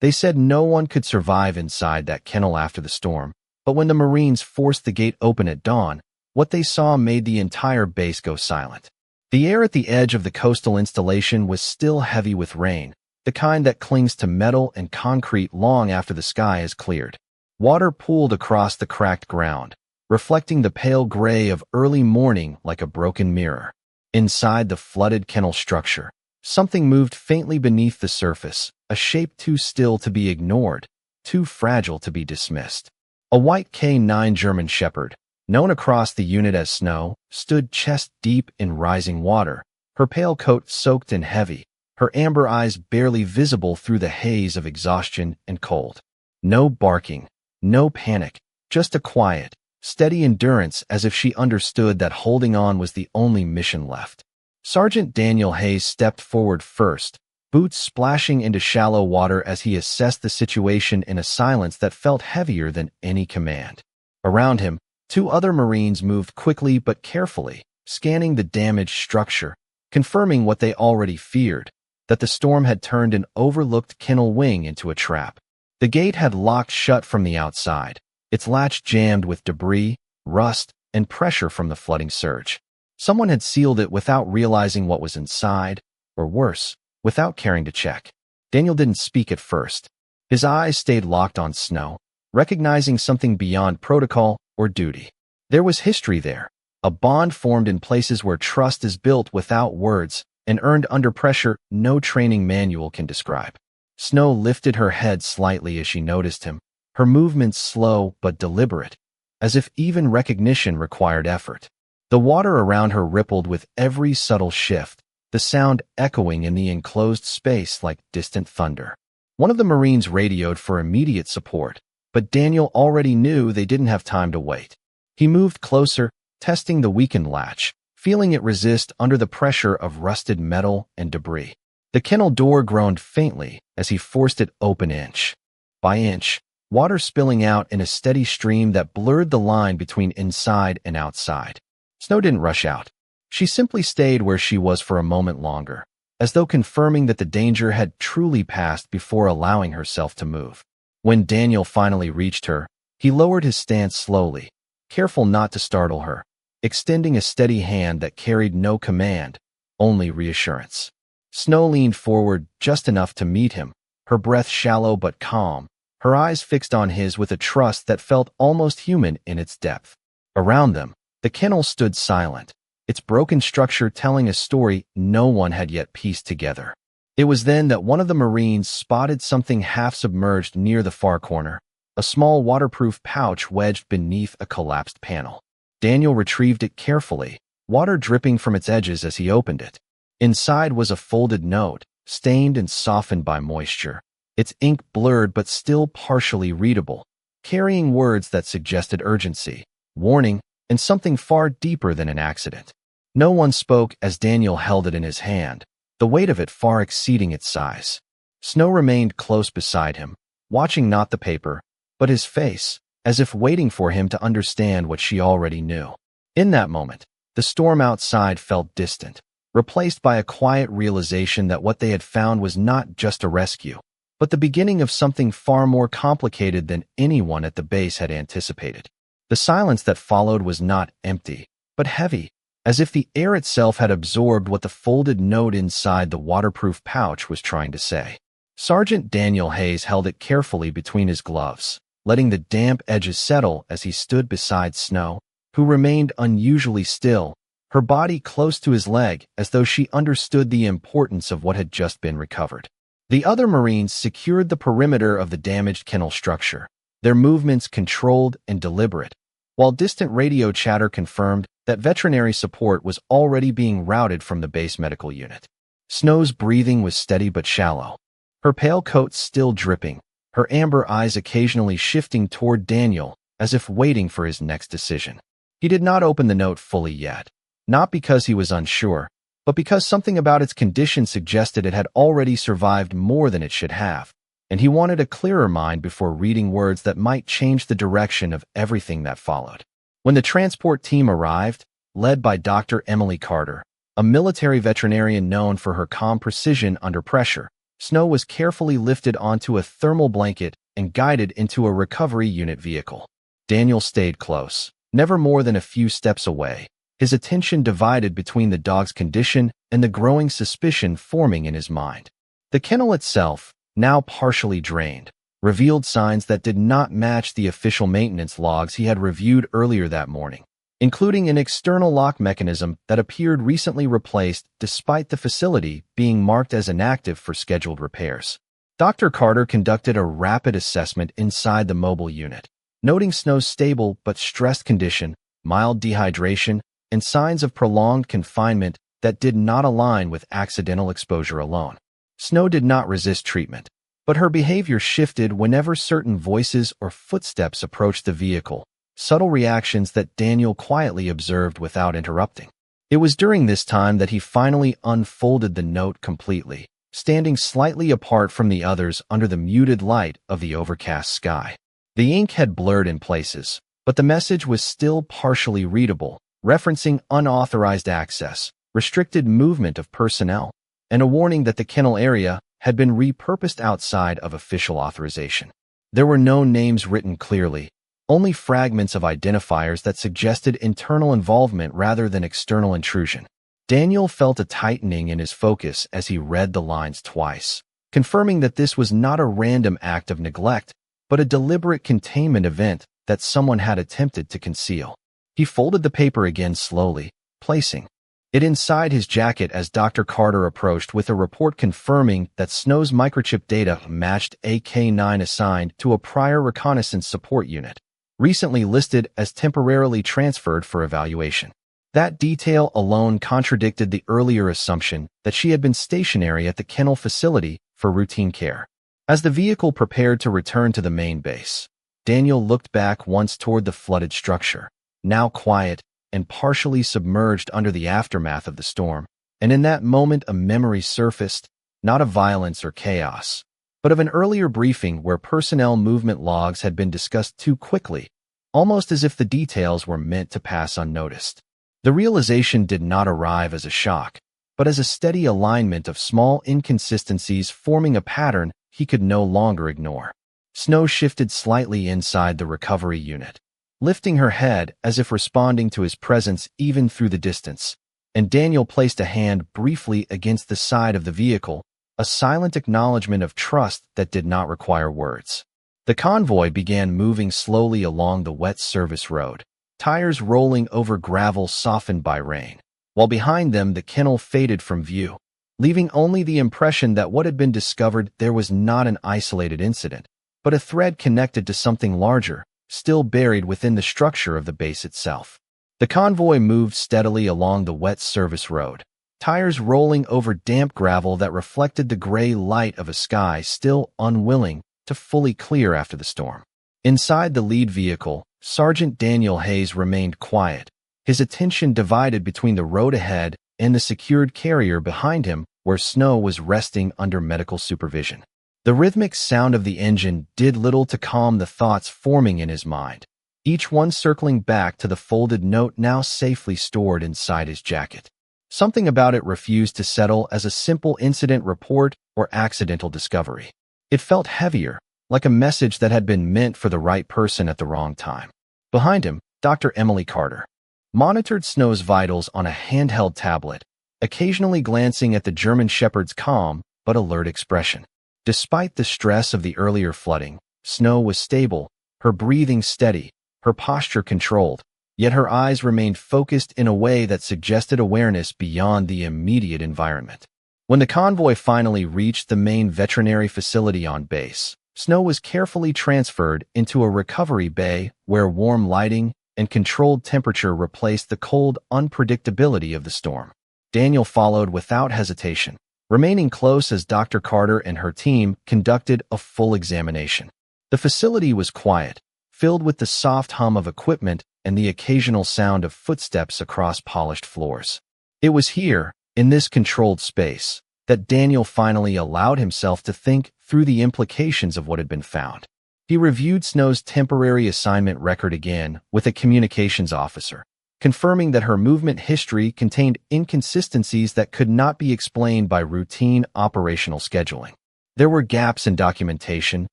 They said no one could survive inside that kennel after the storm, but when the Marines forced the gate open at dawn, what they saw made the entire base go silent. The air at the edge of the coastal installation was still heavy with rain, the kind that clings to metal and concrete long after the sky has cleared. Water pooled across the cracked ground, reflecting the pale gray of early morning like a broken mirror. Inside the flooded kennel structure, something moved faintly beneath the surface, a shape too still to be ignored, too fragile to be dismissed. A white K9 German Shepherd, known across the unit as Snow, stood chest-deep in rising water, her pale coat soaked and heavy, her amber eyes barely visible through the haze of exhaustion and cold. No barking, no panic, just a quiet, steady endurance as if she understood that holding on was the only mission left. Sergeant Daniel Hayes stepped forward first, boots splashing into shallow water as he assessed the situation in a silence that felt heavier than any command. Around him, 2 other Marines moved quickly but carefully, scanning the damaged structure, confirming what they already feared, that the storm had turned an overlooked kennel wing into a trap. The gate had locked shut from the outside, its latch jammed with debris, rust, and pressure from the flooding surge. Someone had sealed it without realizing what was inside, or worse, without caring to check. Daniel didn't speak at first. His eyes stayed locked on Snow, recognizing something beyond protocol or duty. There was history there, a bond formed in places where trust is built without words and earned under pressure no training manual can describe. Snow lifted her head slightly as she noticed him, her movements slow but deliberate, as if even recognition required effort. The water around her rippled with every subtle shift, the sound echoing in the enclosed space like distant thunder. One of the Marines radioed for immediate support, but Daniel already knew they didn't have time to wait. He moved closer, testing the weakened latch, feeling it resist under the pressure of rusted metal and debris. The kennel door groaned faintly as he forced it open inch by inch, water spilling out in a steady stream that blurred the line between inside and outside. Snow didn't rush out. She simply stayed where she was for a moment longer, as though confirming that the danger had truly passed before allowing herself to move. When Daniel finally reached her, he lowered his stance slowly, careful not to startle her, extending a steady hand that carried no command, only reassurance. Snow leaned forward just enough to meet him, her breath shallow but calm, her eyes fixed on his with a trust that felt almost human in its depth. Around them, the kennel stood silent, its broken structure telling a story no one had yet pieced together. It was then that one of the Marines spotted something half-submerged near the far corner, a small waterproof pouch wedged beneath a collapsed panel. Daniel retrieved it carefully, water dripping from its edges as he opened it. Inside was a folded note, stained and softened by moisture, its ink blurred but still partially readable, carrying words that suggested urgency, warning, and something far deeper than an accident. No one spoke as Daniel held it in his hand, the weight of it far exceeding its size. Snow remained close beside him, watching not the paper, but his face, as if waiting for him to understand what she already knew. In that moment, the storm outside felt distant, replaced by a quiet realization that what they had found was not just a rescue, but the beginning of something far more complicated than anyone at the base had anticipated. The silence that followed was not empty, but heavy, as if the air itself had absorbed what the folded note inside the waterproof pouch was trying to say. Sergeant Daniel Hayes held it carefully between his gloves, letting the damp edges settle as he stood beside Snow, who remained unusually still, her body close to his leg as though she understood the importance of what had just been recovered. The other Marines secured the perimeter of the damaged kennel structure, their movements controlled and deliberate, while distant radio chatter confirmed that veterinary support was already being routed from the base medical unit. Snow's breathing was steady but shallow, her pale coat still dripping, her amber eyes occasionally shifting toward Daniel as if waiting for his next decision. He did not open the note fully yet, not because he was unsure, but because something about its condition suggested it had already survived more than it should have, and he wanted a clearer mind before reading words that might change the direction of everything that followed. When the transport team arrived, led by Dr. Emily Carter, a military veterinarian known for her calm precision under pressure, Snow was carefully lifted onto a thermal blanket and guided into a recovery unit vehicle. Daniel stayed close, never more than a few steps away, his attention divided between the dog's condition and the growing suspicion forming in his mind. The kennel itself, now partially drained, revealed signs that did not match the official maintenance logs he had reviewed earlier that morning, including an external lock mechanism that appeared recently replaced despite the facility being marked as inactive for scheduled repairs. Dr. Carter conducted a rapid assessment inside the mobile unit, noting Snow's stable but stressed condition, mild dehydration, and signs of prolonged confinement that did not align with accidental exposure alone. Snow did not resist treatment, but her behavior shifted whenever certain voices or footsteps approached the vehicle, subtle reactions that Daniel quietly observed without interrupting. It was during this time that he finally unfolded the note completely, standing slightly apart from the others under the muted light of the overcast sky. The ink had blurred in places, but the message was still partially readable, referencing unauthorized access, restricted movement of personnel, and a warning that the kennel area had been repurposed outside of official authorization. There were no names written clearly, only fragments of identifiers that suggested internal involvement rather than external intrusion. Daniel felt a tightening in his focus as he read the lines twice, confirming that this was not a random act of neglect, but a deliberate containment event that someone had attempted to conceal. He folded the paper again slowly, placing it inside his jacket as Dr. Carter approached with a report confirming that Snow's microchip data matched a K9 assigned to a prior reconnaissance support unit, recently listed as temporarily transferred for evaluation. That detail alone contradicted the earlier assumption that she had been stationary at the kennel facility for routine care. As the vehicle prepared to return to the main base, Daniel looked back once toward the flooded structure, now quiet and partially submerged under the aftermath of the storm, and in that moment a memory surfaced, not of violence or chaos, but of an earlier briefing where personnel movement logs had been discussed too quickly, almost as if the details were meant to pass unnoticed. The realization did not arrive as a shock, but as a steady alignment of small inconsistencies forming a pattern he could no longer ignore. Snow shifted slightly inside the recovery unit, lifting her head as if responding to his presence even through the distance, and Daniel placed a hand briefly against the side of the vehicle, a silent acknowledgement of trust that did not require words. The convoy began moving slowly along the wet service road, tires rolling over gravel softened by rain, while behind them the kennel faded from view, leaving only the impression that what had been discovered there was not an isolated incident, but a thread connected to something larger, still buried within the structure of the base itself. The convoy moved steadily along the wet service road, tires rolling over damp gravel that reflected the gray light of a sky still unwilling to fully clear after the storm. Inside the lead vehicle, Sergeant Daniel Hayes remained quiet, his attention divided between the road ahead and the secured carrier behind him where Snow was resting under medical supervision. The rhythmic sound of the engine did little to calm the thoughts forming in his mind, each one circling back to the folded note now safely stored inside his jacket. Something about it refused to settle as a simple incident report or accidental discovery. It felt heavier, like a message that had been meant for the right person at the wrong time. Behind him, Dr. Emily Carter monitored Snow's vitals on a handheld tablet, occasionally glancing at the German Shepherd's calm but alert expression. Despite the stress of the earlier flooding, Snow was stable, her breathing steady, her posture controlled, yet her eyes remained focused in a way that suggested awareness beyond the immediate environment. When the convoy finally reached the main veterinary facility on base, Snow was carefully transferred into a recovery bay where warm lighting and controlled temperature replaced the cold unpredictability of the storm. Daniel followed without hesitation, remaining close as Dr. Carter and her team conducted a full examination. The facility was quiet, filled with the soft hum of equipment and the occasional sound of footsteps across polished floors. It was here, in this controlled space, that Daniel finally allowed himself to think through the implications of what had been found. He reviewed Snow's temporary assignment record again with a communications officer, confirming that her movement history contained inconsistencies that could not be explained by routine operational scheduling. There were gaps in documentation,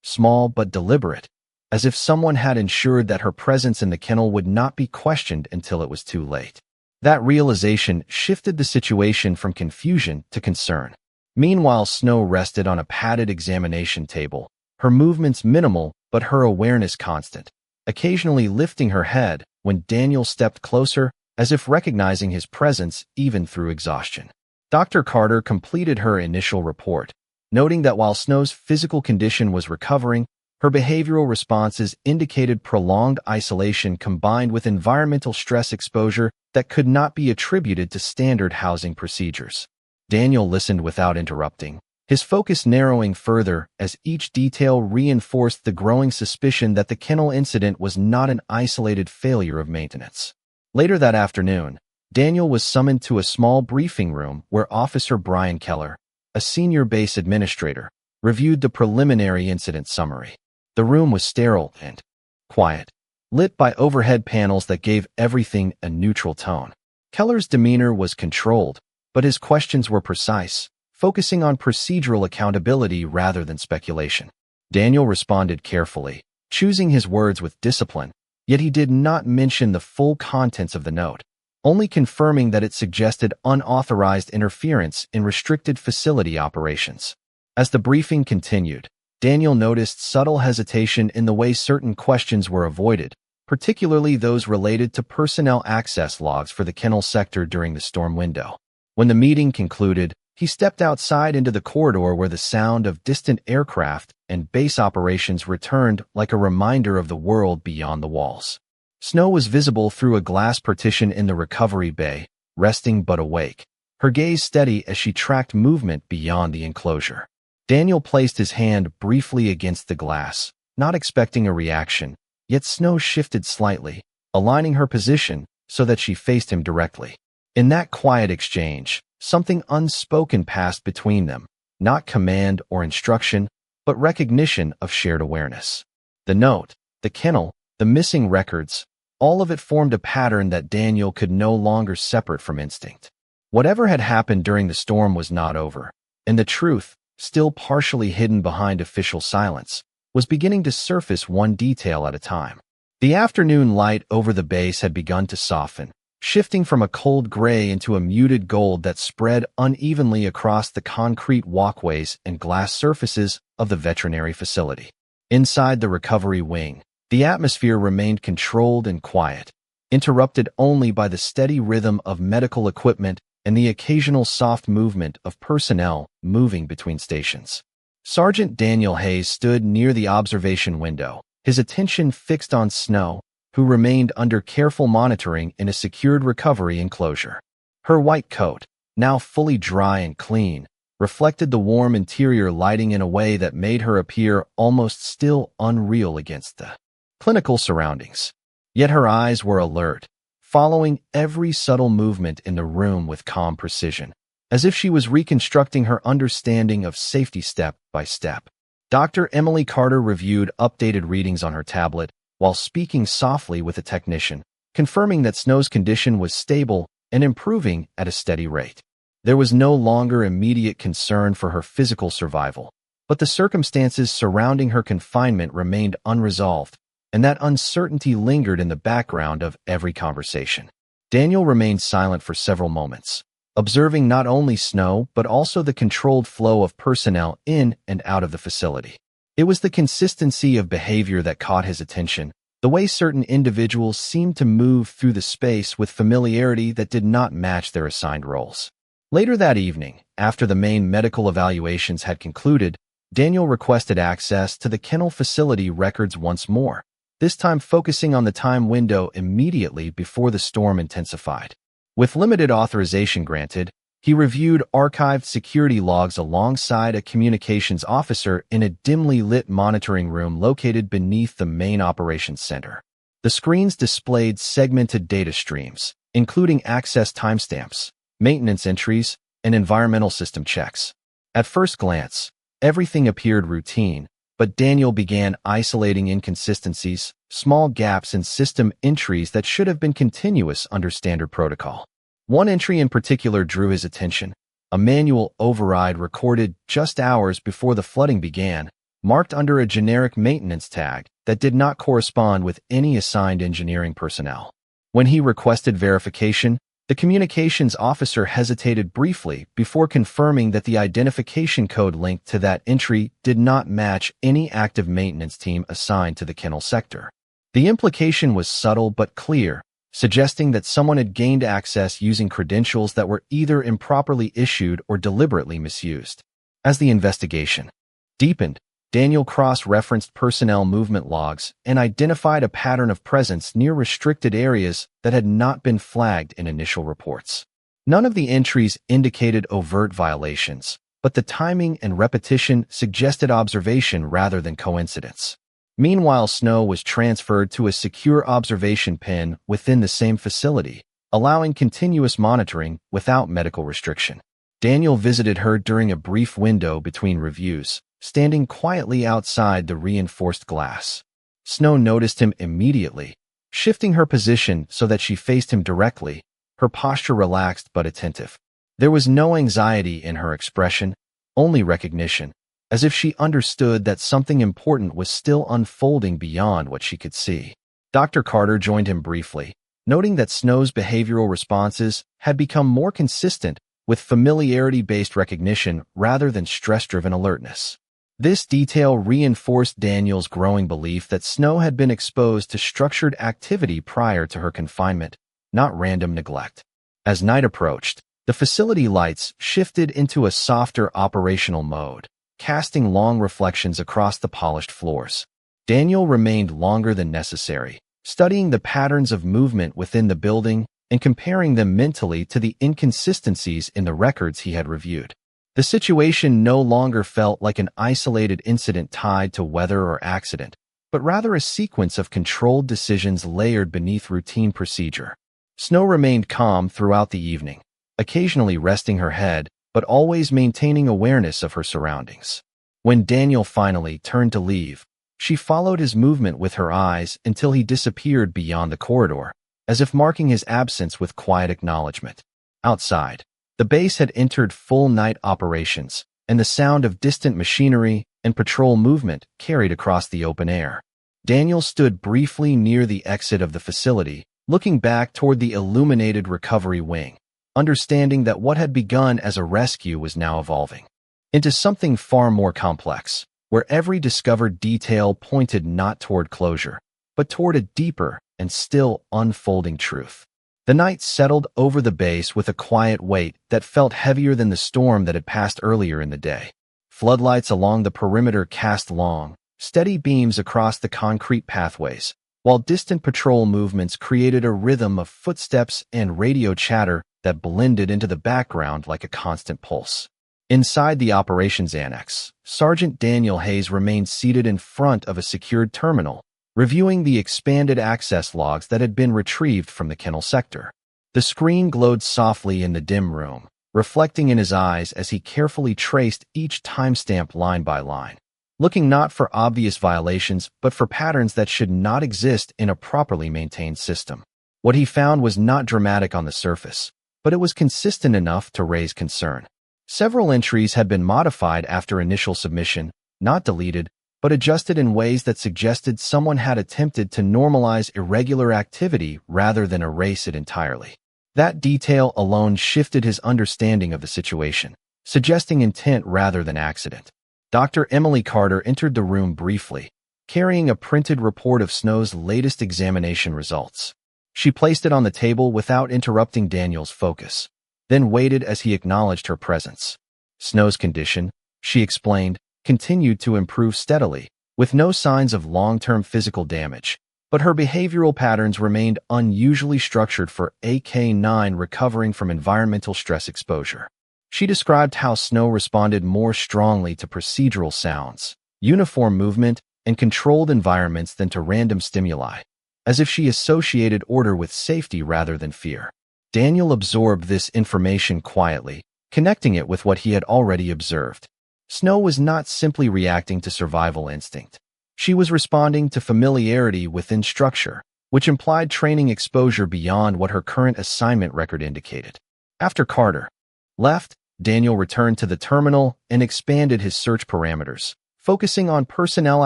small but deliberate, as if someone had ensured that her presence in the kennel would not be questioned until it was too late. That realization shifted the situation from confusion to concern. Meanwhile, Snow rested on a padded examination table, her movements minimal but her awareness constant, occasionally lifting her head when Daniel stepped closer, as if recognizing his presence even through exhaustion. Dr. Carter completed her initial report, noting that while Snow's physical condition was recovering, her behavioral responses indicated prolonged isolation combined with environmental stress exposure that could not be attributed to standard housing procedures. Daniel listened without interrupting, his focus narrowing further as each detail reinforced the growing suspicion that the kennel incident was not an isolated failure of maintenance. Later that afternoon, Daniel was summoned to a small briefing room where Officer Brian Keller, a senior base administrator, reviewed the preliminary incident summary. The room was sterile and quiet, lit by overhead panels that gave everything a neutral tone. Keller's demeanor was controlled, but his questions were precise, focusing on procedural accountability rather than speculation. Daniel responded carefully, choosing his words with discipline, yet he did not mention the full contents of the note, only confirming that it suggested unauthorized interference in restricted facility operations. As the briefing continued, Daniel noticed subtle hesitation in the way certain questions were avoided, particularly those related to personnel access logs for the kennel sector during the storm window. When the meeting concluded, he stepped outside into the corridor where the sound of distant aircraft and base operations returned like a reminder of the world beyond the walls. Snow was visible through a glass partition in the recovery bay, resting but awake, her gaze steady as she tracked movement beyond the enclosure. Daniel placed his hand briefly against the glass, not expecting a reaction, yet Snow shifted slightly, aligning her position so that she faced him directly. In that quiet exchange, something unspoken passed between them, not command or instruction, but recognition of shared awareness. The note, the kennel, the missing records, all of it formed a pattern that Daniel could no longer separate from instinct. Whatever had happened during the storm was not over, and the truth, still partially hidden behind official silence, was beginning to surface one detail at a time. The afternoon light over the base had begun to soften, shifting from a cold gray into a muted gold that spread unevenly across the concrete walkways and glass surfaces of the veterinary facility. Inside the recovery wing, the atmosphere remained controlled and quiet, interrupted only by the steady rhythm of medical equipment and the occasional soft movement of personnel moving between stations. Sergeant Daniel Hayes stood near the observation window, his attention fixed on Snow, who remained under careful monitoring in a secured recovery enclosure. Her white coat, now fully dry and clean, reflected the warm interior lighting in a way that made her appear almost still unreal against the clinical surroundings. Yet her eyes were alert, following every subtle movement in the room with calm precision, as if she was reconstructing her understanding of safety step by step. Dr. Emily Carter reviewed updated readings on her tablet while speaking softly with a technician, confirming that Snow's condition was stable and improving at a steady rate. There was no longer immediate concern for her physical survival, but the circumstances surrounding her confinement remained unresolved, and that uncertainty lingered in the background of every conversation. Daniel remained silent for several moments, observing not only Snow but also the controlled flow of personnel in and out of the facility. It was the consistency of behavior that caught his attention, the way certain individuals seemed to move through the space with familiarity that did not match their assigned roles. Later that evening, after the main medical evaluations had concluded, Daniel requested access to the kennel facility records once more, this time focusing on the time window immediately before the storm intensified. With limited authorization granted, he reviewed archived security logs alongside a communications officer in a dimly lit monitoring room located beneath the main operations center. The screens displayed segmented data streams, including access timestamps, maintenance entries, and environmental system checks. At first glance, everything appeared routine, but Daniel began isolating inconsistencies, small gaps in system entries that should have been continuous under standard protocol. One entry in particular drew his attention, A manual override recorded just hours before the flooding began, marked under a generic maintenance tag that did not correspond with any assigned engineering personnel. When he requested verification, the communications officer hesitated briefly before confirming that the identification code linked to that entry did not match any active maintenance team assigned to the Kennel sector. The implication was subtle but clear, suggesting that someone had gained access using credentials that were either improperly issued or deliberately misused. As the investigation deepened, Daniel cross-referenced personnel movement logs and identified a pattern of presence near restricted areas that had not been flagged in initial reports. None of the entries indicated overt violations, but the timing and repetition suggested observation rather than coincidence. Meanwhile, Snow was transferred to a secure observation pen within the same facility, allowing continuous monitoring without medical restriction. Daniel visited her during a brief window between reviews, standing quietly outside the reinforced glass. Snow noticed him immediately, shifting her position so that she faced him directly, her posture relaxed but attentive. There was no anxiety in her expression, only recognition, as if she understood that something important was still unfolding beyond what she could see. Dr. Carter joined him briefly, noting that Snow's behavioral responses had become more consistent with familiarity-based recognition rather than stress-driven alertness. This detail reinforced Daniel's growing belief that Snow had been exposed to structured activity prior to her confinement, not random neglect. As night approached, the facility lights shifted into a softer operational mode, casting long reflections across the polished floors. Daniel remained longer than necessary, studying the patterns of movement within the building and comparing them mentally to the inconsistencies in the records he had reviewed. The situation no longer felt like an isolated incident tied to weather or accident, but rather a sequence of controlled decisions layered beneath routine procedure. Snow remained calm throughout the evening, occasionally resting her head, but always maintaining awareness of her surroundings. When Daniel finally turned to leave, she followed his movement with her eyes until he disappeared beyond the corridor, as if marking his absence with quiet acknowledgement. Outside, the base had entered full night operations, and the sound of distant machinery and patrol movement carried across the open air. Daniel stood briefly near the exit of the facility, looking back toward the illuminated recovery wing, understanding that what had begun as a rescue was now evolving into something far more complex, where every discovered detail pointed not toward closure, but toward a deeper and still unfolding truth. The night settled over the base with a quiet weight that felt heavier than the storm that had passed earlier in the day. Floodlights along the perimeter cast long, steady beams across the concrete pathways, while distant patrol movements created a rhythm of footsteps and radio chatter that blended into the background like a constant pulse. Inside the operations annex, Sergeant Daniel Hayes remained seated in front of a secured terminal, reviewing the expanded access logs that had been retrieved from the Kennel sector. The screen glowed softly in the dim room, reflecting in his eyes as he carefully traced each timestamp line by line, looking not for obvious violations but for patterns that should not exist in a properly maintained system. What he found was not dramatic on the surface, but it was consistent enough to raise concern. Several entries had been modified after initial submission, not deleted, but adjusted in ways that suggested someone had attempted to normalize irregular activity rather than erase it entirely. That detail alone shifted his understanding of the situation, suggesting intent rather than accident. Dr. Emily Carter entered the room briefly, carrying a printed report of Snow's latest examination results. She placed it on the table without interrupting Daniel's focus, then waited as he acknowledged her presence. Snow's condition, she explained, continued to improve steadily, with no signs of long-term physical damage, but her behavioral patterns remained unusually structured for AK-9 recovering from environmental stress exposure. She described how Snow responded more strongly to procedural sounds, uniform movement, and controlled environments than to random stimuli, as if she associated order with safety rather than fear. Daniel absorbed this information quietly, connecting it with what he had already observed. Snow was not simply reacting to survival instinct. She was responding to familiarity within structure, which implied training exposure beyond what her current assignment record indicated. After Carter left, Daniel returned to the terminal and expanded his search parameters, focusing on personnel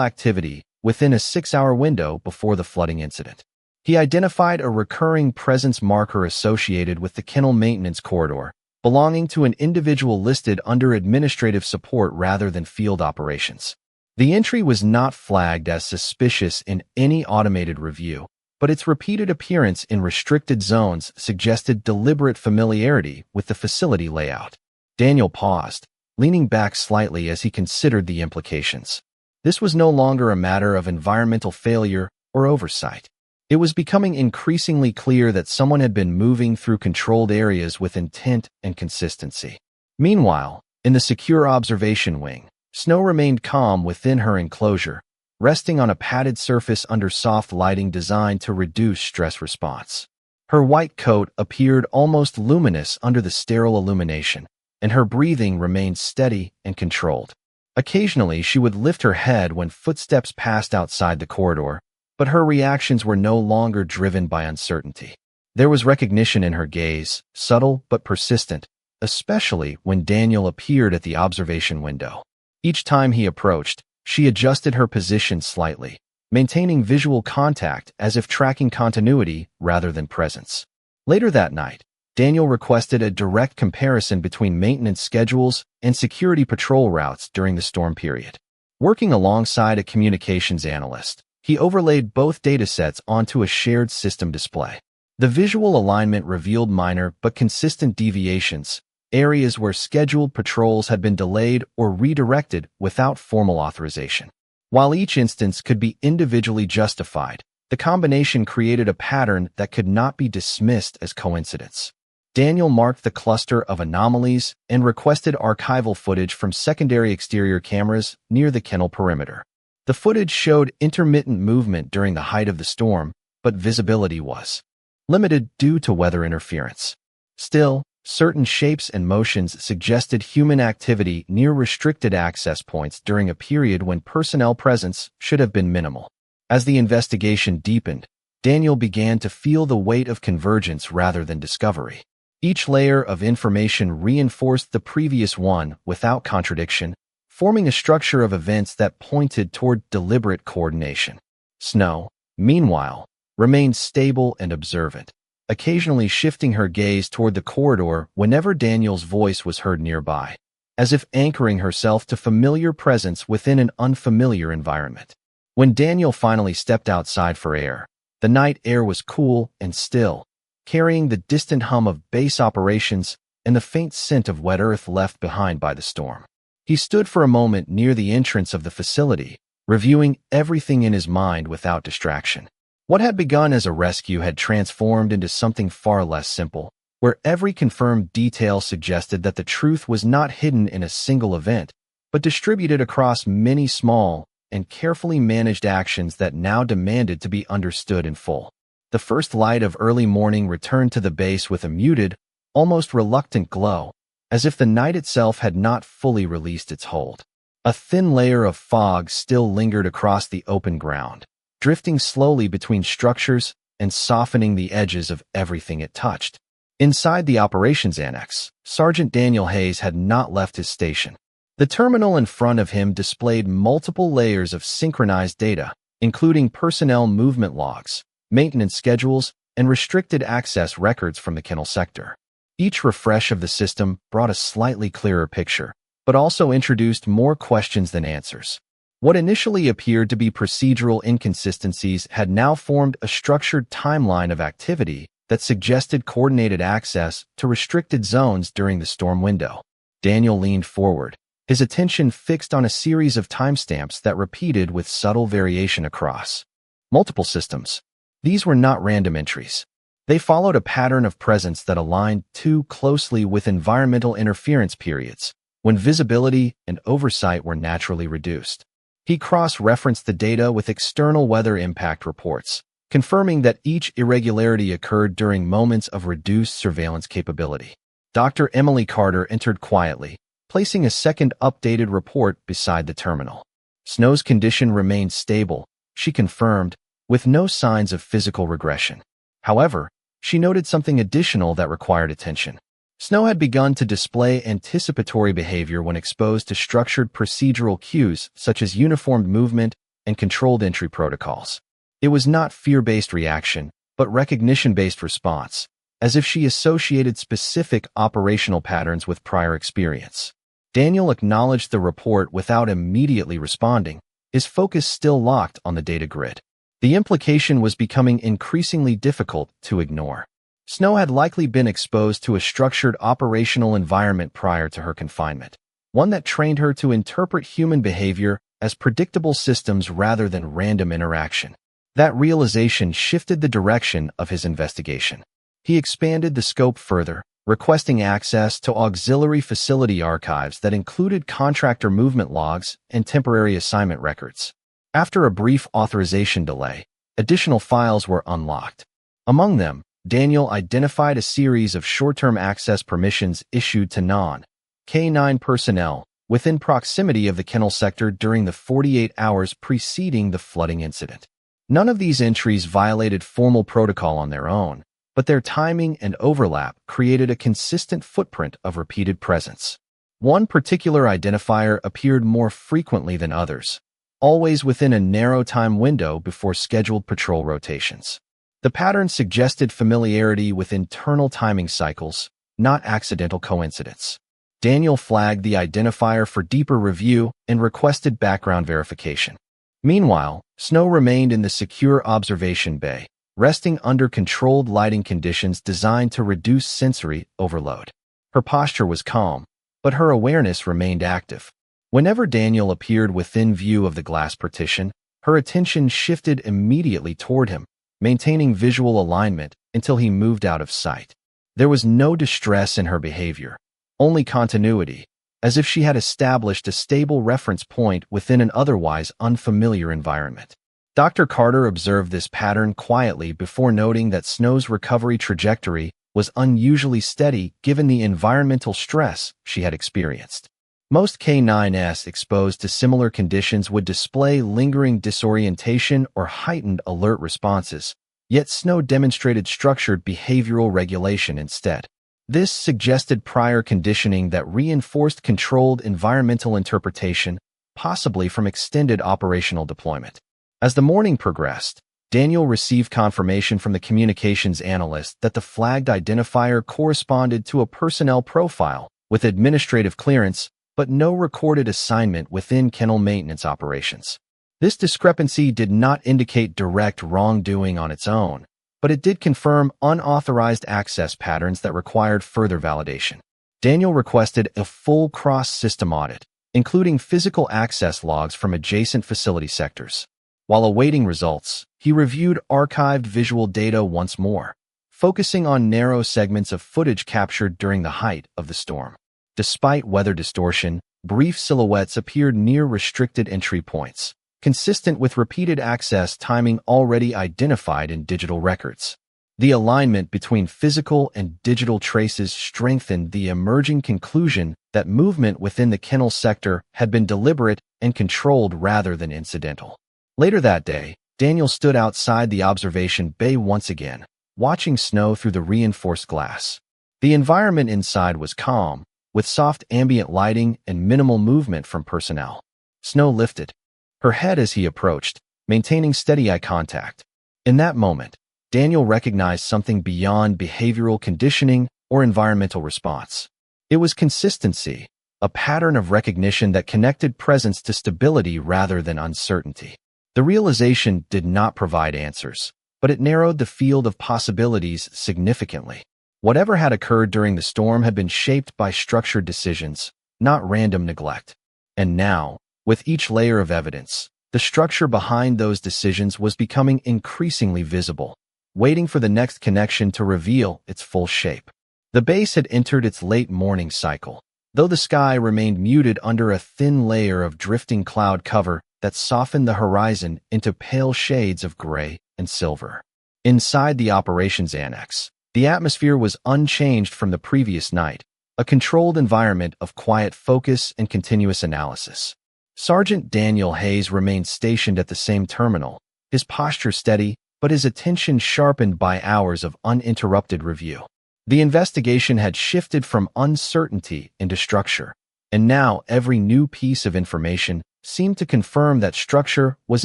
activity within a 6-hour window before the flooding incident. He identified a recurring presence marker associated with the kennel maintenance corridor, belonging to an individual listed under administrative support rather than field operations. The entry was not flagged as suspicious in any automated review, but its repeated appearance in restricted zones suggested deliberate familiarity with the facility layout. Daniel paused, leaning back slightly as he considered the implications. This was no longer a matter of environmental failure or oversight. It was becoming increasingly clear that someone had been moving through controlled areas with intent and consistency. Meanwhile, in the secure observation wing, Snow remained calm within her enclosure, resting on a padded surface under soft lighting designed to reduce stress response. Her white coat appeared almost luminous under the sterile illumination, and her breathing remained steady and controlled. Occasionally, she would lift her head when footsteps passed outside the corridor, but her reactions were no longer driven by uncertainty. There was recognition in her gaze, subtle but persistent, especially when Daniel appeared at the observation window. Each time he approached, she adjusted her position slightly, maintaining visual contact as if tracking continuity rather than presence. Later that night, Daniel requested a direct comparison between maintenance schedules and security patrol routes during the storm period. Working alongside a communications analyst, he overlaid both datasets onto a shared system display. The visual alignment revealed minor but consistent deviations, areas where scheduled patrols had been delayed or redirected without formal authorization. While each instance could be individually justified, the combination created a pattern that could not be dismissed as coincidence. Daniel marked the cluster of anomalies and requested archival footage from secondary exterior cameras near the kennel perimeter. The footage showed intermittent movement during the height of the storm, but visibility was limited due to weather interference. Still, certain shapes and motions suggested human activity near restricted access points during a period when personnel presence should have been minimal. As the investigation deepened, Daniel began to feel the weight of convergence rather than discovery. Each layer of information reinforced the previous one without contradiction, forming a structure of events that pointed toward deliberate coordination. Snow, meanwhile, remained stable and observant, occasionally shifting her gaze toward the corridor whenever Daniel's voice was heard nearby, as if anchoring herself to familiar presence within an unfamiliar environment. When Daniel finally stepped outside for air, the night air was cool and still, carrying the distant hum of base operations and the faint scent of wet earth left behind by the storm. He stood for a moment near the entrance of the facility, reviewing everything in his mind without distraction. What had begun as a rescue had transformed into something far less simple, where every confirmed detail suggested that the truth was not hidden in a single event, but distributed across many small and carefully managed actions that now demanded to be understood in full. The first light of early morning returned to the base with a muted, almost reluctant glow, as if the night itself had not fully released its hold. A thin layer of fog still lingered across the open ground, drifting slowly between structures and softening the edges of everything it touched. Inside the operations annex, Sergeant Daniel Hayes had not left his station. The terminal in front of him displayed multiple layers of synchronized data, including personnel movement logs, maintenance schedules, and restricted access records from the kennel sector. Each refresh of the system brought a slightly clearer picture, but also introduced more questions than answers. What initially appeared to be procedural inconsistencies had now formed a structured timeline of activity that suggested coordinated access to restricted zones during the storm window. Daniel leaned forward, his attention fixed on a series of timestamps that repeated with subtle variation across multiple systems. These were not random entries. They followed a pattern of presence that aligned too closely with environmental interference periods, when visibility and oversight were naturally reduced. He cross-referenced the data with external weather impact reports, confirming that each irregularity occurred during moments of reduced surveillance capability. Dr. Emily Carter entered quietly, placing a second updated report beside the terminal. Snow's condition remained stable, she confirmed, with no signs of physical regression. However, she noted something additional that required attention. Snow had begun to display anticipatory behavior when exposed to structured procedural cues such as uniformed movement and controlled entry protocols. It was not fear-based reaction, but recognition-based response, as if she associated specific operational patterns with prior experience. Daniel acknowledged the report without immediately responding, his focus still locked on the data grid. The implication was becoming increasingly difficult to ignore. Snow had likely been exposed to a structured operational environment prior to her confinement, one that trained her to interpret human behavior as predictable systems rather than random interaction. That realization shifted the direction of his investigation. He expanded the scope further, requesting access to auxiliary facility archives that included contractor movement logs and temporary assignment records. After a brief authorization delay, additional files were unlocked. Among them, Daniel identified a series of short-term access permissions issued to non-K9 personnel within proximity of the Kennel sector during the 48 hours preceding the flooding incident. None of these entries violated formal protocol on their own, but their timing and overlap created a consistent footprint of repeated presence. One particular identifier appeared more frequently than others, always within a narrow time window before scheduled patrol rotations. The pattern suggested familiarity with internal timing cycles, not accidental coincidence. Daniel flagged the identifier for deeper review and requested background verification. Meanwhile, Snow remained in the secure observation bay, resting under controlled lighting conditions designed to reduce sensory overload. Her posture was calm, but her awareness remained active. Whenever Daniel appeared within view of the glass partition, her attention shifted immediately toward him, maintaining visual alignment until he moved out of sight. There was no distress in her behavior, only continuity, as if she had established a stable reference point within an otherwise unfamiliar environment. Dr. Carter observed this pattern quietly before noting that Snow's recovery trajectory was unusually steady given the environmental stress she had experienced. Most K9s exposed to similar conditions would display lingering disorientation or heightened alert responses, yet Snow demonstrated structured behavioral regulation instead. This suggested prior conditioning that reinforced controlled environmental interpretation, possibly from extended operational deployment. As the morning progressed, Daniel received confirmation from the communications analyst that the flagged identifier corresponded to a personnel profile with administrative clearance, but no recorded assignment within kennel maintenance operations. This discrepancy did not indicate direct wrongdoing on its own, but it did confirm unauthorized access patterns that required further validation. Daniel requested a full cross-system audit, including physical access logs from adjacent facility sectors. While awaiting results, he reviewed archived visual data once more, focusing on narrow segments of footage captured during the height of the storm. Despite weather distortion, brief silhouettes appeared near restricted entry points, consistent with repeated access timing already identified in digital records. The alignment between physical and digital traces strengthened the emerging conclusion that movement within the kennel sector had been deliberate and controlled rather than incidental. Later that day, Daniel stood outside the observation bay once again, watching Snow through the reinforced glass. The environment inside was calm, with soft ambient lighting and minimal movement from personnel. Snow lifted her head as he approached, maintaining steady eye contact. In that moment, Daniel recognized something beyond behavioral conditioning or environmental response. It was consistency, a pattern of recognition that connected presence to stability rather than uncertainty. The realization did not provide answers, but it narrowed the field of possibilities significantly. Whatever had occurred during the storm had been shaped by structured decisions, not random neglect. And now, with each layer of evidence, the structure behind those decisions was becoming increasingly visible, waiting for the next connection to reveal its full shape. The base had entered its late morning cycle, though the sky remained muted under a thin layer of drifting cloud cover that softened the horizon into pale shades of gray and silver. Inside the operations annex, the atmosphere was unchanged from the previous night, a controlled environment of quiet focus and continuous analysis. Sergeant Daniel Hayes remained stationed at the same terminal, his posture steady, but his attention sharpened by hours of uninterrupted review. The investigation had shifted from uncertainty into structure, and now every new piece of information seemed to confirm that structure was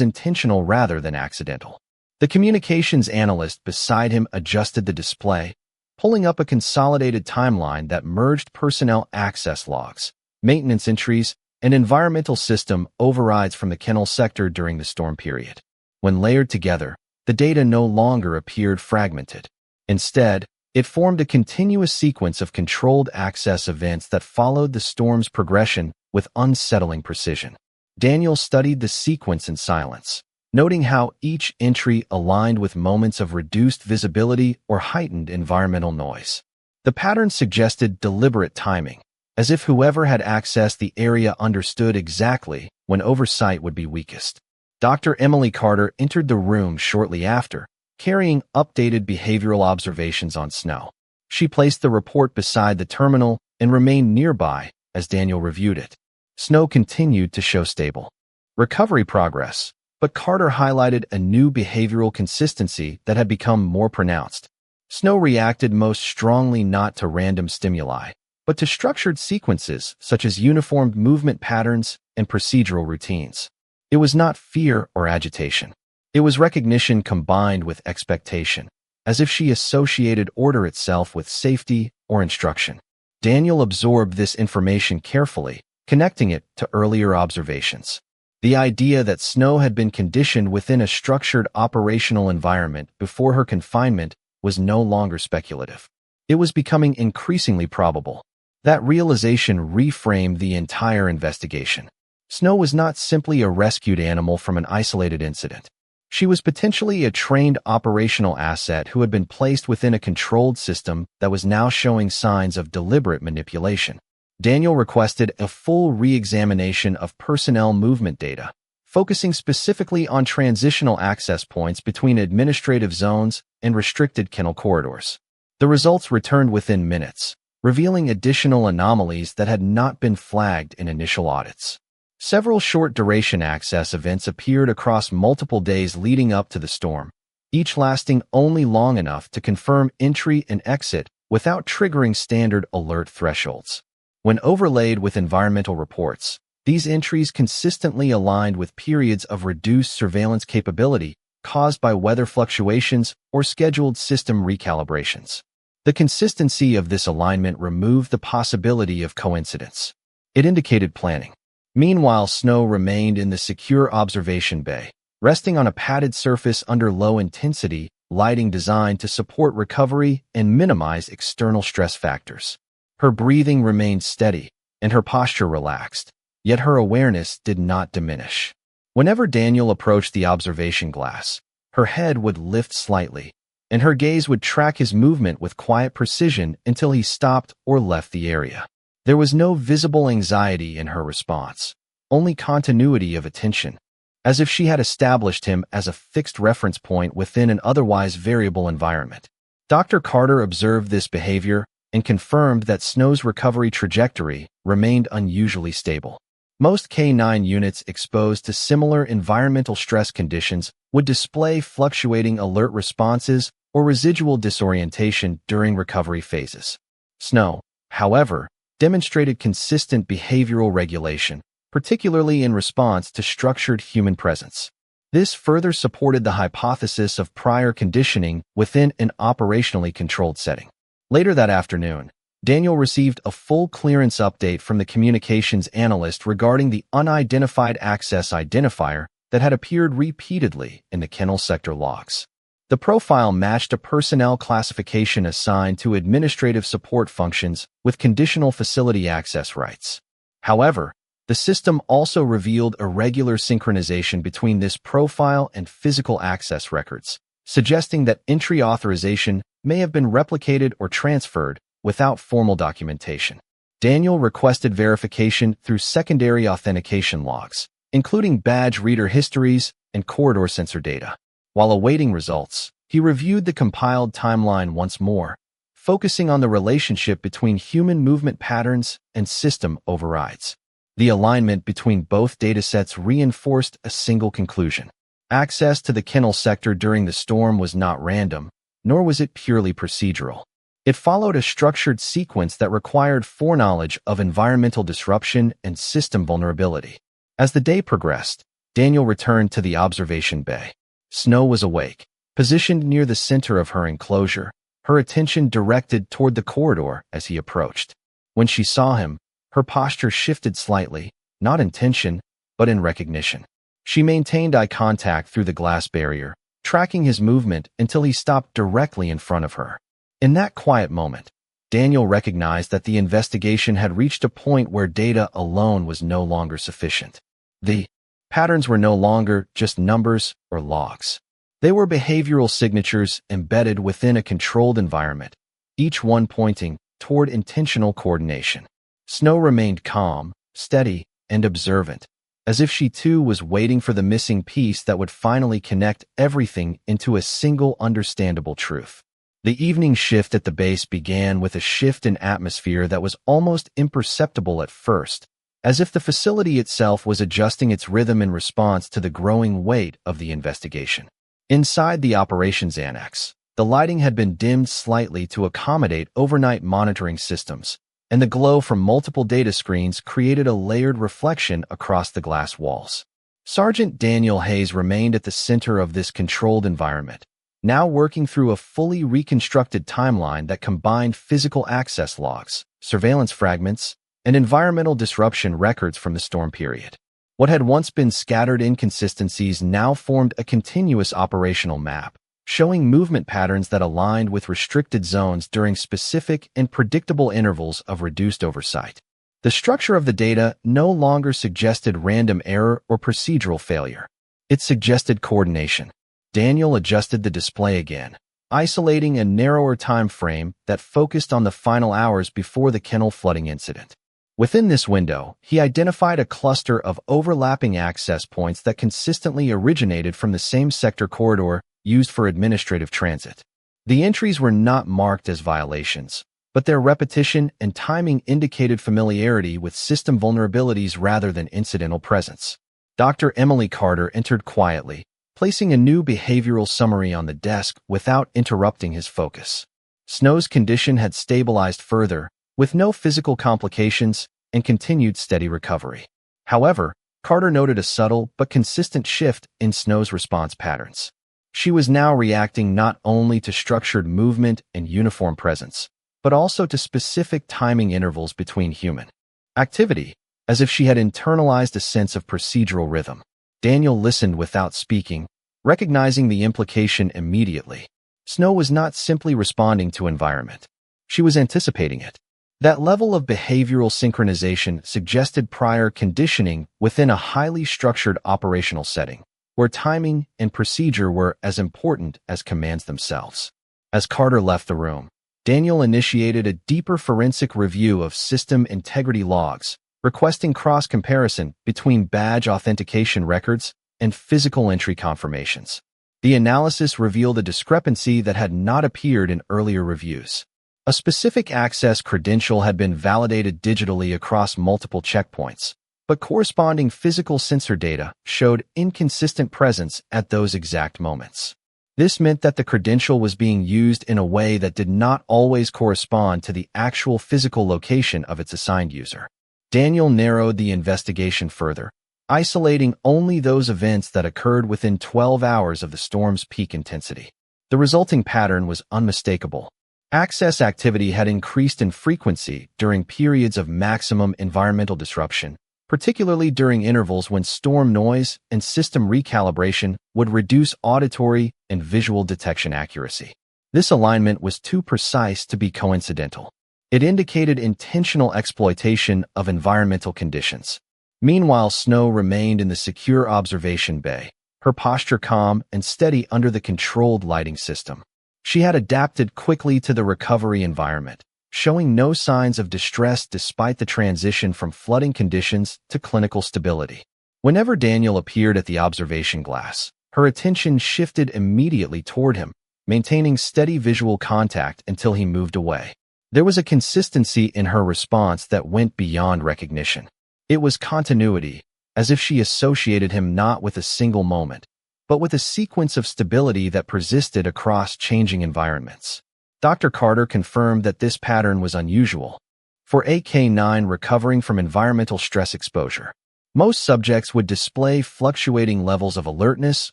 intentional rather than accidental. The communications analyst beside him adjusted the display, pulling up a consolidated timeline that merged personnel access logs, maintenance entries, and environmental system overrides from the Kennel sector during the storm period. When layered together, the data no longer appeared fragmented. Instead, it formed a continuous sequence of controlled access events that followed the storm's progression with unsettling precision. Daniel studied the sequence in silence, noting how each entry aligned with moments of reduced visibility or heightened environmental noise. The pattern suggested deliberate timing, as if whoever had accessed the area understood exactly when oversight would be weakest. Dr. Emily Carter entered the room shortly after, carrying updated behavioral observations on Snow. She placed the report beside the terminal and remained nearby as Daniel reviewed it. Snow continued to show stable recovery progress, but Carter highlighted a new behavioral consistency that had become more pronounced. Snow reacted most strongly not to random stimuli, but to structured sequences such as uniformed movement patterns and procedural routines. It was not fear or agitation. It was recognition combined with expectation, as if she associated order itself with safety or instruction. Daniel absorbed this information carefully, connecting it to earlier observations. The idea that Snow had been conditioned within a structured operational environment before her confinement was no longer speculative. It was becoming increasingly probable. That realization reframed the entire investigation. Snow was not simply a rescued animal from an isolated incident. She was potentially a trained operational asset who had been placed within a controlled system that was now showing signs of deliberate manipulation. Daniel requested a full re-examination of personnel movement data, focusing specifically on transitional access points between administrative zones and restricted kennel corridors. The results returned within minutes, revealing additional anomalies that had not been flagged in initial audits. Several short-duration access events appeared across multiple days leading up to the storm, each lasting only long enough to confirm entry and exit without triggering standard alert thresholds. When overlaid with environmental reports, these entries consistently aligned with periods of reduced surveillance capability caused by weather fluctuations or scheduled system recalibrations. The consistency of this alignment removed the possibility of coincidence. It indicated planning. Meanwhile, Snow remained in the secure observation bay, resting on a padded surface under low-intensity lighting designed to support recovery and minimize external stress factors. Her breathing remained steady, and her posture relaxed, yet her awareness did not diminish. Whenever Daniel approached the observation glass, her head would lift slightly, and her gaze would track his movement with quiet precision until he stopped or left the area. There was no visible anxiety in her response, only continuity of attention, as if she had established him as a fixed reference point within an otherwise variable environment. Dr. Carter observed this behavior and confirmed that Snow's recovery trajectory remained unusually stable. Most K9 units exposed to similar environmental stress conditions would display fluctuating alert responses or residual disorientation during recovery phases. Snow, however, demonstrated consistent behavioral regulation, particularly in response to structured human presence. This further supported the hypothesis of prior conditioning within an operationally controlled setting. Later that afternoon, Daniel received a full clearance update from the communications analyst regarding the unidentified access identifier that had appeared repeatedly in the Kennel sector logs. The profile matched a personnel classification assigned to administrative support functions with conditional facility access rights. However, the system also revealed irregular synchronization between this profile and physical access records, suggesting that entry authorization may have been replicated or transferred without formal documentation. Daniel requested verification through secondary authentication logs, including badge reader histories and corridor sensor data. While awaiting results, he reviewed the compiled timeline once more, focusing on the relationship between human movement patterns and system overrides. The alignment between both datasets reinforced a single conclusion. Access to the Kennel sector during the storm was not random, nor was it purely procedural. It followed a structured sequence that required foreknowledge of environmental disruption and system vulnerability. As the day progressed, Daniel returned to the observation bay. Snow was awake, positioned near the center of her enclosure, her attention directed toward the corridor as he approached. When she saw him, her posture shifted slightly, not in tension, but in recognition. She maintained eye contact through the glass barrier, tracking his movement until he stopped directly in front of her. In that quiet moment, Daniel recognized that the investigation had reached a point where data alone was no longer sufficient. The patterns were no longer just numbers or logs. They were behavioral signatures embedded within a controlled environment, each one pointing toward intentional coordination. Snow remained calm, steady, and observant, as if she too was waiting for the missing piece that would finally connect everything into a single understandable truth. The evening shift at the base began with a shift in atmosphere that was almost imperceptible at first, as if the facility itself was adjusting its rhythm in response to the growing weight of the investigation. Inside the operations annex, the lighting had been dimmed slightly to accommodate overnight monitoring systems, and the glow from multiple data screens created a layered reflection across the glass walls. Sergeant Daniel Hayes remained at the center of this controlled environment, now working through a fully reconstructed timeline that combined physical access logs, surveillance fragments, and environmental disruption records from the storm period. What had once been scattered inconsistencies now formed a continuous operational map, showing movement patterns that aligned with restricted zones during specific and predictable intervals of reduced oversight. The structure of the data no longer suggested random error or procedural failure. It suggested coordination. Daniel adjusted the display again, isolating a narrower time frame that focused on the final hours before the kennel flooding incident. Within this window, he identified a cluster of overlapping access points that consistently originated from the same sector corridor used for administrative transit. The entries were not marked as violations, but their repetition and timing indicated familiarity with system vulnerabilities rather than incidental presence. Dr. Emily Carter entered quietly, placing a new behavioral summary on the desk without interrupting his focus. Snow's condition had stabilized further, with no physical complications and continued steady recovery. However, Carter noted a subtle but consistent shift in Snow's response patterns. She was now reacting not only to structured movement and uniform presence, but also to specific timing intervals between human activity, as if she had internalized a sense of procedural rhythm. Daniel listened without speaking, recognizing the implication immediately. Snow was not simply responding to environment. She was anticipating it. That level of behavioral synchronization suggested prior conditioning within a highly structured operational setting, where timing and procedure were as important as commands themselves. As Carter left the room, Daniel initiated a deeper forensic review of system integrity logs, requesting cross-comparison between badge authentication records and physical entry confirmations. The analysis revealed a discrepancy that had not appeared in earlier reviews. A specific access credential had been validated digitally across multiple checkpoints, but corresponding physical sensor data showed inconsistent presence at those exact moments. This meant that the credential was being used in a way that did not always correspond to the actual physical location of its assigned user. Daniel narrowed the investigation further, isolating only those events that occurred within 12 hours of the storm's peak intensity. The resulting pattern was unmistakable. Access activity had increased in frequency during periods of maximum environmental disruption, particularly during intervals when storm noise and system recalibration would reduce auditory and visual detection accuracy. This alignment was too precise to be coincidental. It indicated intentional exploitation of environmental conditions. Meanwhile, Snow remained in the secure observation bay, her posture calm and steady under the controlled lighting system. She had adapted quickly to the recovery environment, showing no signs of distress despite the transition from flooding conditions to clinical stability. Whenever Daniel appeared at the observation glass, her attention shifted immediately toward him, maintaining steady visual contact until he moved away. There was a consistency in her response that went beyond recognition. It was continuity, as if she associated him not with a single moment, but with a sequence of stability that persisted across changing environments. Dr. Carter confirmed that this pattern was unusual for a K9 recovering from environmental stress exposure. Most subjects would display fluctuating levels of alertness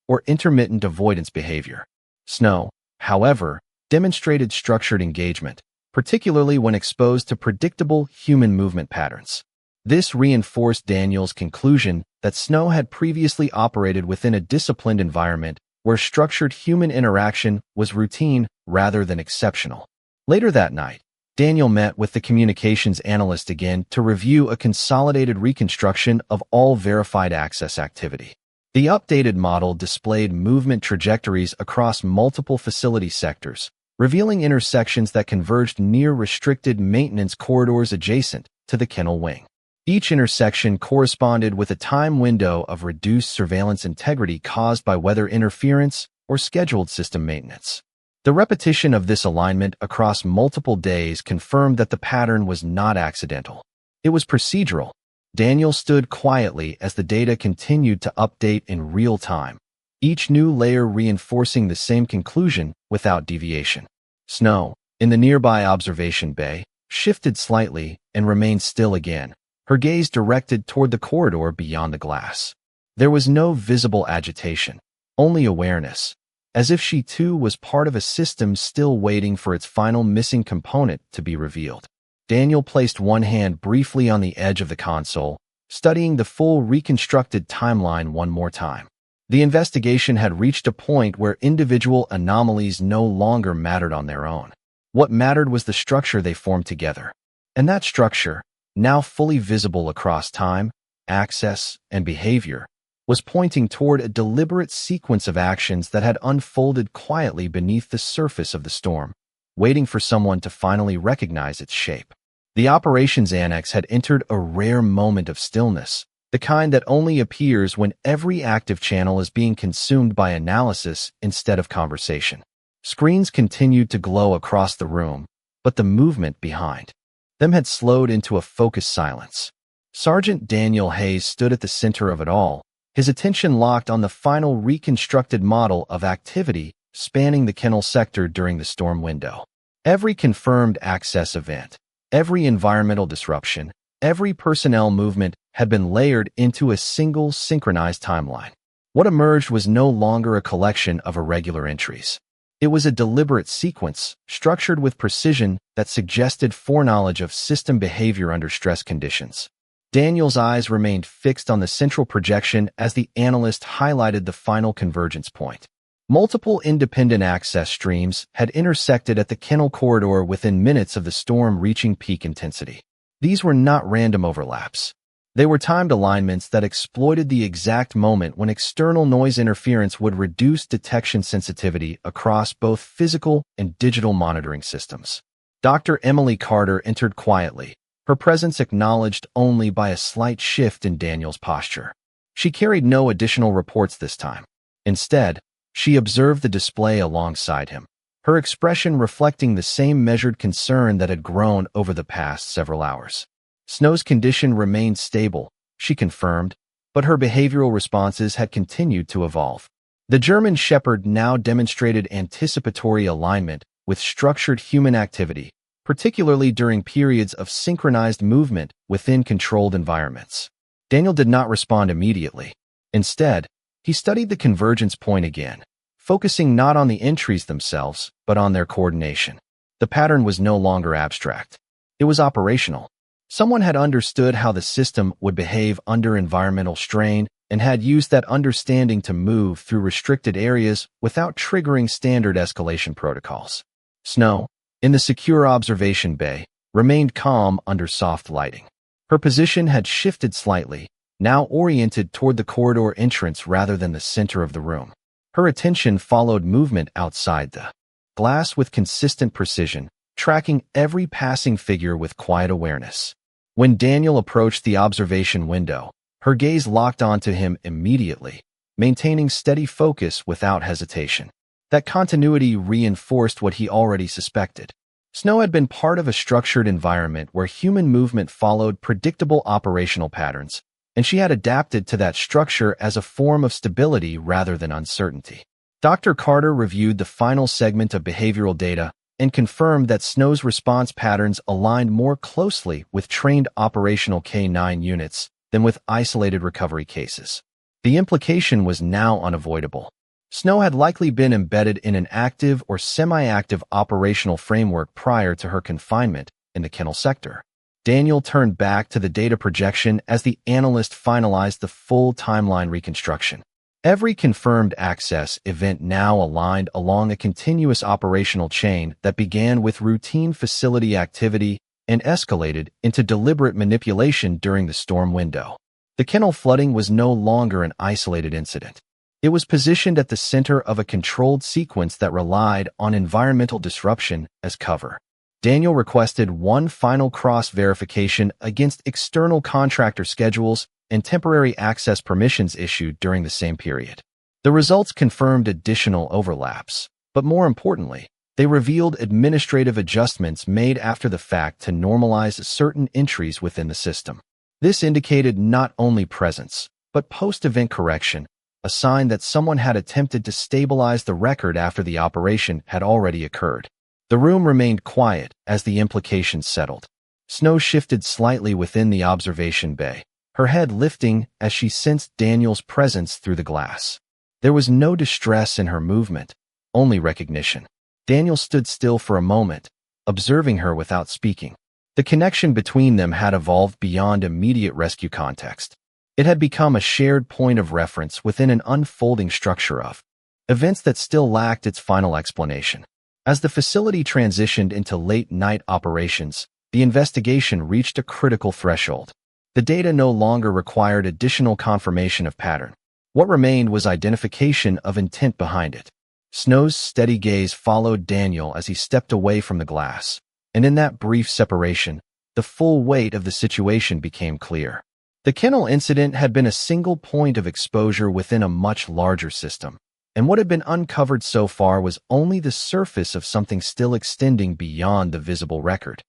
or intermittent avoidance behavior. Snow, however, demonstrated structured engagement, particularly when exposed to predictable human movement patterns. This reinforced Daniel's conclusion that Snow had previously operated within a disciplined environment where structured human interaction was routine rather than exceptional. Later that night, Daniel met with the communications analyst again to review a consolidated reconstruction of all verified access activity. The updated model displayed movement trajectories across multiple facility sectors, revealing intersections that converged near restricted maintenance corridors adjacent to the kennel wing. Each intersection corresponded with a time window of reduced surveillance integrity caused by weather interference or scheduled system maintenance. The repetition of this alignment across multiple days confirmed that the pattern was not accidental. It was procedural. Daniel stood quietly as the data continued to update in real time, each new layer reinforcing the same conclusion without deviation. Snow, in the nearby observation bay, shifted slightly and remained still again, her gaze directed toward the corridor beyond the glass. There was no visible agitation, only awareness, as if she too was part of a system still waiting for its final missing component to be revealed. Daniel placed one hand briefly on the edge of the console, studying the full reconstructed timeline one more time. The investigation had reached a point where individual anomalies no longer mattered on their own. What mattered was the structure they formed together. And that structure, now fully visible across time, access, and behavior, was pointing toward a deliberate sequence of actions that had unfolded quietly beneath the surface of the storm, waiting for someone to finally recognize its shape. The operations annex had entered a rare moment of stillness, the kind that only appears when every active channel is being consumed by analysis instead of conversation. Screens continued to glow across the room, but the movement behind them had slowed into a focused silence. Sergeant Daniel Hayes stood at the center of it all, his attention locked on the final reconstructed model of activity spanning the kennel sector during the storm window. Every confirmed access event, every environmental disruption, every personnel movement had been layered into a single synchronized timeline. What emerged was no longer a collection of irregular entries. It was a deliberate sequence, structured with precision that suggested foreknowledge of system behavior under stress conditions. Daniel's eyes remained fixed on the central projection as the analyst highlighted the final convergence point. Multiple independent access streams had intersected at the kennel corridor within minutes of the storm reaching peak intensity. These were not random overlaps. They were timed alignments that exploited the exact moment when external noise interference would reduce detection sensitivity across both physical and digital monitoring systems. Dr. Emily Carter entered quietly, her presence acknowledged only by a slight shift in Daniel's posture. She carried no additional reports this time. Instead, she observed the display alongside him, her expression reflecting the same measured concern that had grown over the past several hours. Snow's condition remained stable, she confirmed, but her behavioral responses had continued to evolve. The German Shepherd now demonstrated anticipatory alignment with structured human activity, particularly during periods of synchronized movement within controlled environments. Daniel did not respond immediately. Instead, he studied the convergence point again, focusing not on the entries themselves, but on their coordination. The pattern was no longer abstract. It was operational. Someone had understood how the system would behave under environmental strain and had used that understanding to move through restricted areas without triggering standard escalation protocols. Snow, in the secure observation bay, remained calm under soft lighting. Her position had shifted slightly, now oriented toward the corridor entrance rather than the center of the room. Her attention followed movement outside the glass with consistent precision, tracking every passing figure with quiet awareness. When Daniel approached the observation window, her gaze locked onto him immediately, maintaining steady focus without hesitation. That continuity reinforced what he already suspected. Snow had been part of a structured environment where human movement followed predictable operational patterns, and she had adapted to that structure as a form of stability rather than uncertainty. Dr. Carter reviewed the final segment of behavioral data, and confirmed that Snow's response patterns aligned more closely with trained operational K-9 units than with isolated recovery cases. The implication was now unavoidable. Snow had likely been embedded in an active or semi-active operational framework prior to her confinement in the Kennel sector. Daniel turned back to the data projection as the analyst finalized the full timeline reconstruction. Every confirmed access event now aligned along a continuous operational chain that began with routine facility activity and escalated into deliberate manipulation during the storm window. The kennel flooding was no longer an isolated incident. It was positioned at the center of a controlled sequence that relied on environmental disruption as cover. Daniel requested one final cross-verification against external contractor schedules and temporary access permissions issued during the same period. The results confirmed additional overlaps, but more importantly, they revealed administrative adjustments made after the fact to normalize certain entries within the system. This indicated not only presence, but post-event correction, a sign that someone had attempted to stabilize the record after the operation had already occurred. The room remained quiet as the implications settled. Snow shifted slightly within the observation bay, her head lifting as she sensed Daniel's presence through the glass. There was no distress in her movement, only recognition. Daniel stood still for a moment, observing her without speaking. The connection between them had evolved beyond immediate rescue context. It had become a shared point of reference within an unfolding structure of events that still lacked its final explanation. As the facility transitioned into late-night operations, the investigation reached a critical threshold. The data no longer required additional confirmation of pattern. What remained was identification of intent behind it. Snow's steady gaze followed Daniel as he stepped away from the glass, and in that brief separation, the full weight of the situation became clear. The kennel incident had been a single point of exposure within a much larger system, and what had been uncovered so far was only the surface of something still extending beyond the visible record.